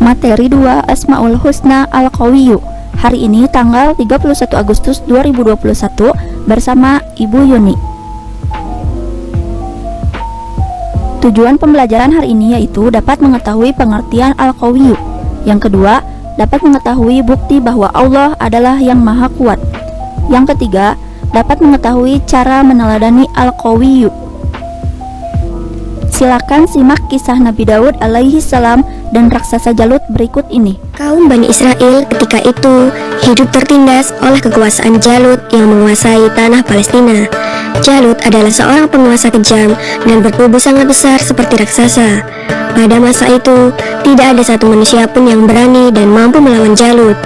Materi 2 Asmaul Husna Al-Qawiyyu. Hari ini tanggal 31 Agustus 2021 bersama Ibu Yuni. Tujuan pembelajaran hari ini yaitu dapat mengetahui pengertian Al-Qawiyyu. Yang kedua, dapat mengetahui bukti bahwa Allah adalah yang maha kuat. Yang ketiga, dapat mengetahui cara meneladani Al-Qawiyyu. Silakan simak kisah Nabi Daud alaihi salam dan raksasa Jalut berikut ini. Kaum Bani Israel ketika itu hidup tertindas oleh kekuasaan Jalut yang menguasai tanah Palestina. Jalut adalah seorang penguasa kejam dan bertubuh sangat besar seperti raksasa. Pada masa itu, tidak ada satu manusia pun yang berani dan mampu melawan Jalut.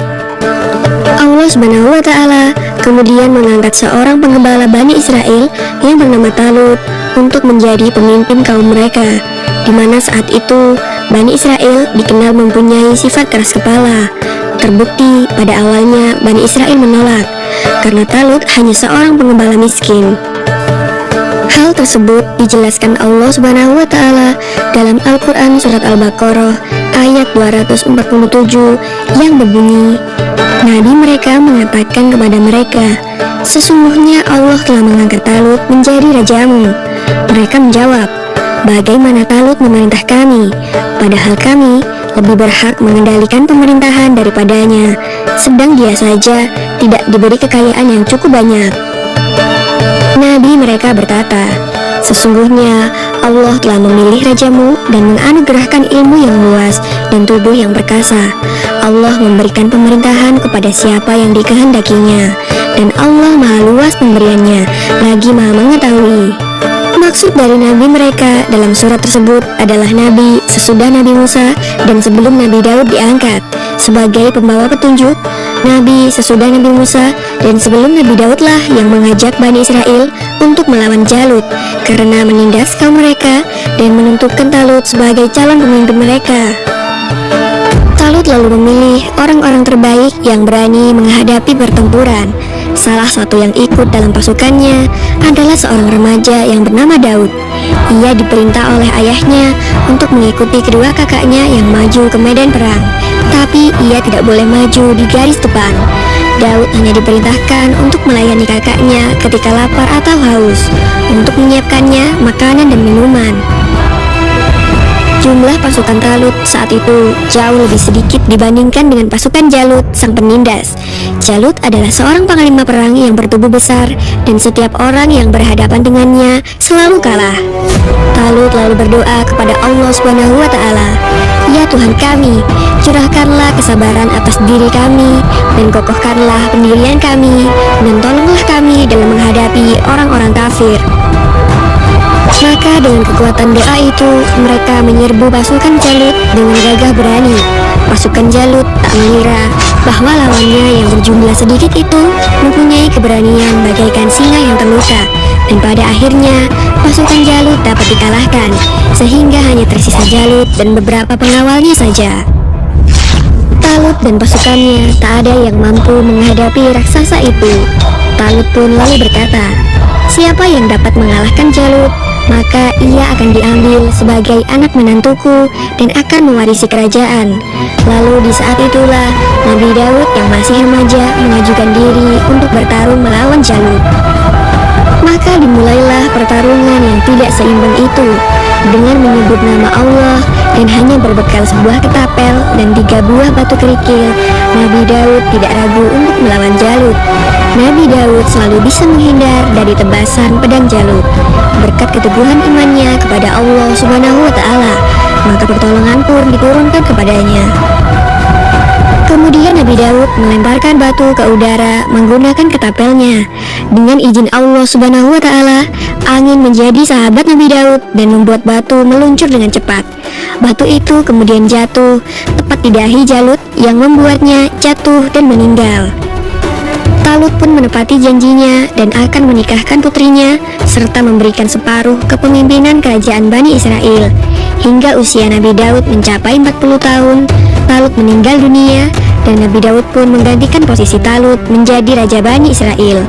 Allah Subhanahu wa Ta'ala kemudian mengangkat seorang penggembala Bani Israel yang bernama Talut untuk menjadi pemimpin kaum mereka, di mana saat itu Bani Israel dikenal mempunyai sifat keras kepala. Terbukti pada awalnya Bani Israel menolak karena Talut hanya seorang penggembala miskin. Hal tersebut dijelaskan Allah Subhanahu wa Ta'ala dalam Al-Quran Surat Al-Baqarah ayat 247 yang berbunyi, Nabi mereka mengatakan kepada mereka, sesungguhnya Allah telah mengangkat Talut menjadi rajamu. Mereka menjawab, bagaimana Talut memerintah kami, padahal kami lebih berhak mengendalikan pemerintahan daripadanya, sedang dia saja tidak diberi kekayaan yang cukup banyak. Nabi mereka berkata, sesungguhnya Allah telah memilih rajamu dan menganugerahkan ilmu yang luas dan tubuh yang perkasa. Allah memberikan pemerintahan kepada siapa yang dikehendakinya, dan Allah maha luas pemberiannya, lagi maha mengetahui. Maksud dari Nabi mereka dalam surat tersebut adalah Nabi sesudah Nabi Musa dan sebelum Nabi Daud diangkat sebagai pembawa petunjuk, Nabi sesudah Nabi Musa dan sebelum Nabi Daudlah yang mengajak Bani Israel untuk melawan Jalut karena menindas kaum mereka dan menentukan Talut sebagai calon pemimpin mereka. Talut lalu memilih orang-orang terbaik yang berani menghadapi pertempuran. Salah satu yang ikut dalam pasukannya adalah seorang remaja yang bernama Daud. Ia diperintah oleh ayahnya untuk mengikuti kedua kakaknya yang maju ke medan perang, tapi ia tidak boleh maju di garis depan. Daud hanya diperintahkan untuk melayani kakaknya ketika lapar atau haus, untuk menyiapkannya makanan dan minuman. Jumlah pasukan Talut saat itu jauh lebih sedikit dibandingkan dengan pasukan Jalut, sang penindas. Jalut adalah seorang panglima perang yang bertubuh besar dan setiap orang yang berhadapan dengannya selalu kalah. Talut lalu berdoa kepada Allah Subhanahu wa Ta'ala, ya Tuhan kami, curahkanlah kesabaran atas diri kami dan kokohkanlah pendirian kami dan tolonglah kami dalam menghadapi orang-orang kafir. Maka dengan kekuatan doa itu, mereka menyerbu pasukan Jalut dengan gagah berani. Pasukan Jalut tak mengira bahwa lawannya yang berjumlah sedikit itu mempunyai keberanian bagaikan singa yang terluka. Dan pada akhirnya, pasukan Jalut dapat dikalahkan, sehingga hanya tersisa Jalut dan beberapa pengawalnya saja. Talut dan pasukannya tak ada yang mampu menghadapi raksasa itu. Talut pun lalu berkata, siapa yang dapat mengalahkan Jalut, maka ia akan diambil sebagai anak menantuku dan akan mewarisi kerajaan. Lalu di saat itulah Nabi Daud yang masih remaja mengajukan diri untuk bertarung melawan Jalut. Maka dimulailah pertarungan yang tidak seimbang itu. Dengan menyebut nama Allah dan hanya berbekal sebuah ketapel dan 3 buah batu kerikil, Nabi Daud tidak ragu untuk melawan Jalut. Nabi Daud selalu bisa menghindar dari tebasan pedang Jalut. Berkat keteguhan imannya kepada Allah Subhanahu wa Ta'ala, maka pertolongan pun diturunkan kepadanya. Kemudian Nabi Daud melemparkan batu ke udara menggunakan ketapelnya. Dengan izin Allah Subhanahu wa Ta'ala, angin menjadi sahabat Nabi Daud dan membuat batu meluncur dengan cepat. Batu itu kemudian jatuh tepat di dahi Jalut yang membuatnya jatuh dan meninggal. Talut pun menepati janjinya dan akan menikahkan putrinya serta memberikan separuh kepemimpinan kerajaan Bani Israel. Hingga usia Nabi Daud mencapai 40 tahun, Talut meninggal dunia dan Nabi Daud pun menggantikan posisi Talut menjadi Raja Bani Israel.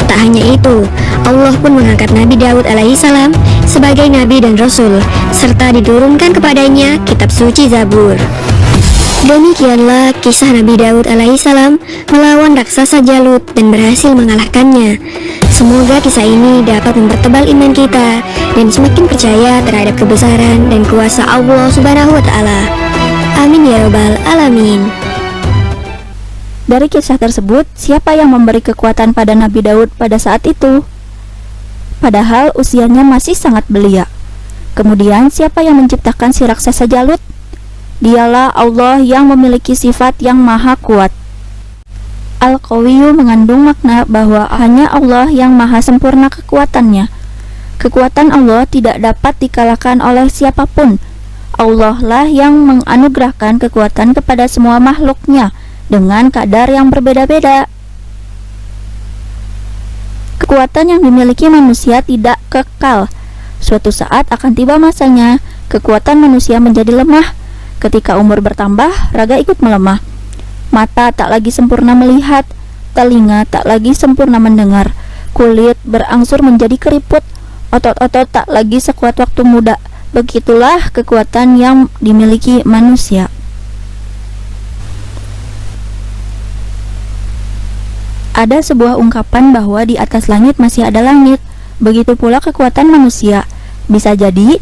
Tak hanya itu, Allah pun mengangkat Nabi Daud alaihissalam sebagai Nabi dan Rasul, serta diturunkan kepadanya kitab suci Zabur. Demikianlah kisah Nabi Daud alaihissalam melawan raksasa Jalut dan berhasil mengalahkannya. Semoga kisah ini dapat mempertebal iman kita dan semakin percaya terhadap kebesaran dan kuasa Allah Subhanahu wa Ta'ala. Amin ya Rabbal 'Alamin. Dari kisah tersebut, siapa yang memberi kekuatan pada Nabi Daud pada saat itu? Padahal usianya masih sangat belia. Kemudian, siapa yang menciptakan si raksasa Jalut? Dialah Allah yang memiliki sifat yang maha kuat. Al-Qawiyyu mengandung makna bahwa hanya Allah yang maha sempurna kekuatannya. Kekuatan Allah tidak dapat dikalahkan oleh siapapun. Allah lah yang menganugerahkan kekuatan kepada semua makhluknya dengan kadar yang berbeda-beda. Kekuatan yang dimiliki manusia tidak kekal. Suatu saat akan tiba masanya, kekuatan manusia menjadi lemah. Ketika umur bertambah, raga ikut melemah. Mata tak lagi sempurna melihat, telinga tak lagi sempurna mendengar, kulit berangsur menjadi keriput, otot-otot tak lagi sekuat waktu muda. Begitulah kekuatan yang dimiliki manusia. Ada sebuah ungkapan bahwa di atas langit masih ada langit. Begitu pula kekuatan manusia. Bisa jadi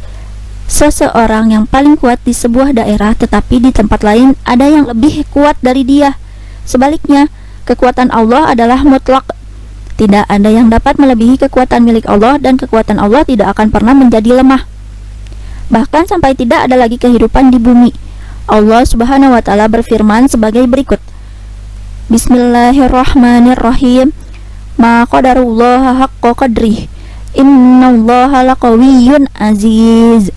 seseorang yang paling kuat di sebuah daerah, tetapi di tempat lain ada yang lebih kuat dari dia. Sebaliknya, kekuatan Allah adalah mutlak. Tidak ada yang dapat melebihi kekuatan milik Allah, dan kekuatan Allah tidak akan pernah menjadi lemah. Bahkan sampai tidak ada lagi kehidupan di bumi. Allah Subhanahu wa Ta'ala berfirman sebagai berikut. Bismillahirrahmanirrahim. Ma qadarullaha haqqa qadrih. Innallaha laqawiyyun aziz.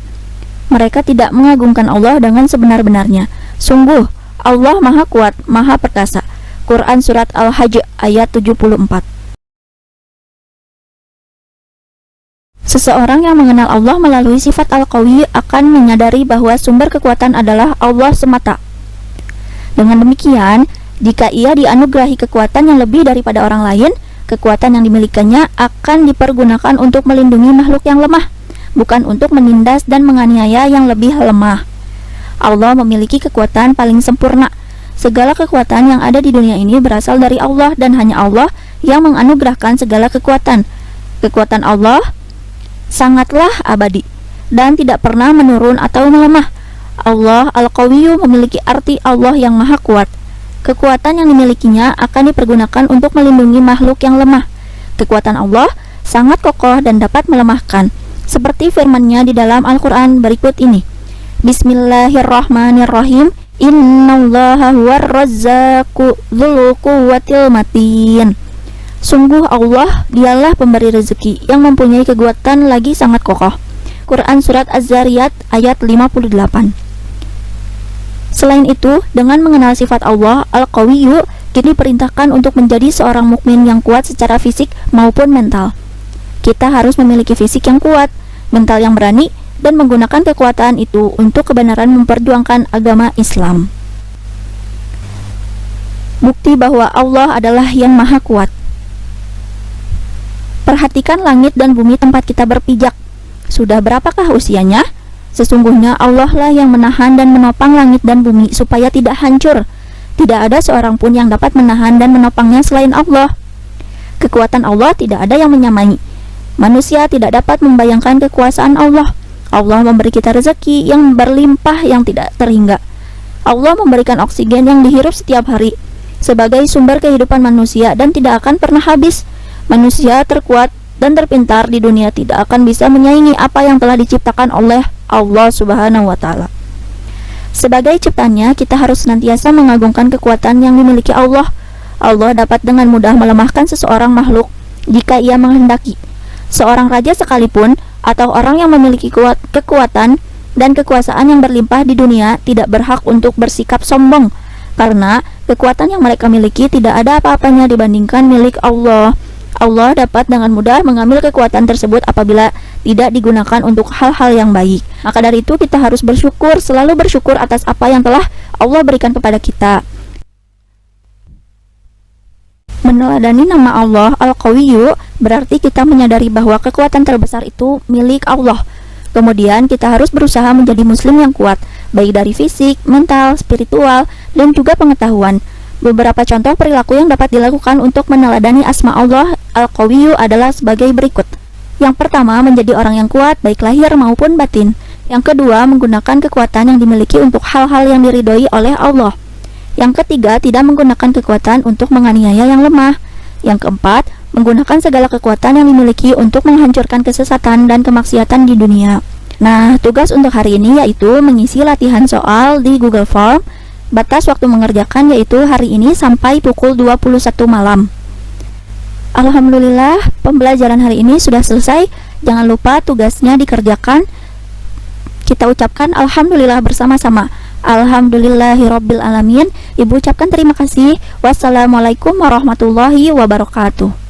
Mereka tidak mengagungkan Allah dengan sebenar-benarnya. Sungguh, Allah maha kuat, maha perkasa. Quran Surat Al-Hajj ayat 74. Seseorang yang mengenal Allah melalui sifat Al-Qawi akan menyadari bahwa sumber kekuatan adalah Allah semata. Dengan demikian, jika ia dianugerahi kekuatan yang lebih daripada orang lain, kekuatan yang dimilikinya akan dipergunakan untuk melindungi makhluk yang lemah, bukan untuk menindas dan menganiaya yang lebih lemah. Allah memiliki kekuatan paling sempurna. Segala kekuatan yang ada di dunia ini berasal dari Allah, dan hanya Allah yang menganugerahkan segala kekuatan. Kekuatan Allah sangatlah abadi dan tidak pernah menurun atau melemah. Allah Al-Qawiyyu memiliki arti Allah yang maha kuat. Kekuatan yang dimilikinya akan dipergunakan untuk melindungi makhluk yang lemah. Kekuatan Allah sangat kokoh dan dapat melemahkan. Seperti firman-Nya di dalam Al-Quran berikut ini. Bismillahirrahmanirrahim. Innallaha huwar razzaqu dzul quwwatil matin. Sungguh Allah, dialah pemberi rezeki yang mempunyai kekuatan lagi sangat kokoh. Quran Surat Az-Zariyat ayat 58. Selain itu, dengan mengenal sifat Allah Al-Qawiyyu, kita diperintahkan untuk menjadi seorang mukmin yang kuat secara fisik maupun mental. Kita harus memiliki fisik yang kuat, mental yang berani, dan menggunakan kekuatan itu untuk kebenaran memperjuangkan agama Islam. Bukti bahwa Allah adalah yang maha kuat. Perhatikan langit dan bumi tempat kita berpijak. Sudah berapakah usianya? Sesungguhnya Allah lah yang menahan dan menopang langit dan bumi supaya tidak hancur. Tidak ada seorang pun yang dapat menahan dan menopangnya selain Allah. Kekuatan Allah tidak ada yang menyamai. Manusia tidak dapat membayangkan kekuasaan Allah. Allah memberi kita rezeki yang berlimpah yang tidak terhingga. Allah memberikan oksigen yang dihirup setiap hari sebagai sumber kehidupan manusia dan tidak akan pernah habis. Manusia terkuat dan terpintar di dunia tidak akan bisa menyaingi apa yang telah diciptakan oleh Allah Subhanahu wa Ta'ala. Sebagai ciptaannya, kita harus senantiasa mengagungkan kekuatan yang dimiliki Allah. Allah dapat dengan mudah melemahkan seseorang makhluk jika ia menghendaki. Seorang raja sekalipun atau orang yang memiliki kekuatan dan kekuasaan yang berlimpah di dunia tidak berhak untuk bersikap sombong, karena kekuatan yang mereka miliki tidak ada apa-apanya dibandingkan milik Allah. Allah dapat dengan mudah mengambil kekuatan tersebut apabila tidak digunakan untuk hal-hal yang baik. Maka dari itu kita harus bersyukur, selalu bersyukur atas apa yang telah Allah berikan kepada kita. Meneladani nama Allah Al-Qawiyyu berarti kita menyadari bahwa kekuatan terbesar itu milik Allah. Kemudian kita harus berusaha menjadi muslim yang kuat, baik dari fisik, mental, spiritual, dan juga pengetahuan. Beberapa contoh perilaku yang dapat dilakukan untuk meneladani asma Allah Al-Qawiyyu adalah sebagai berikut. Yang pertama, menjadi orang yang kuat baik lahir maupun batin. Yang kedua, menggunakan kekuatan yang dimiliki untuk hal-hal yang diridhoi oleh Allah. Yang ketiga, tidak menggunakan kekuatan untuk menganiaya yang lemah. Yang keempat, menggunakan segala kekuatan yang dimiliki untuk menghancurkan kesesatan dan kemaksiatan di dunia. Nah, tugas untuk hari ini yaitu mengisi latihan soal di Google Form. Batas waktu mengerjakan yaitu hari ini sampai pukul 21 malam. Alhamdulillah, pembelajaran hari ini sudah selesai. Jangan lupa tugasnya dikerjakan. Kita ucapkan alhamdulillah bersama-sama. Alhamdulillahirabbil alamin. Ibu ucapkan terima kasih. Wassalamualaikum warahmatullahi wabarakatuh.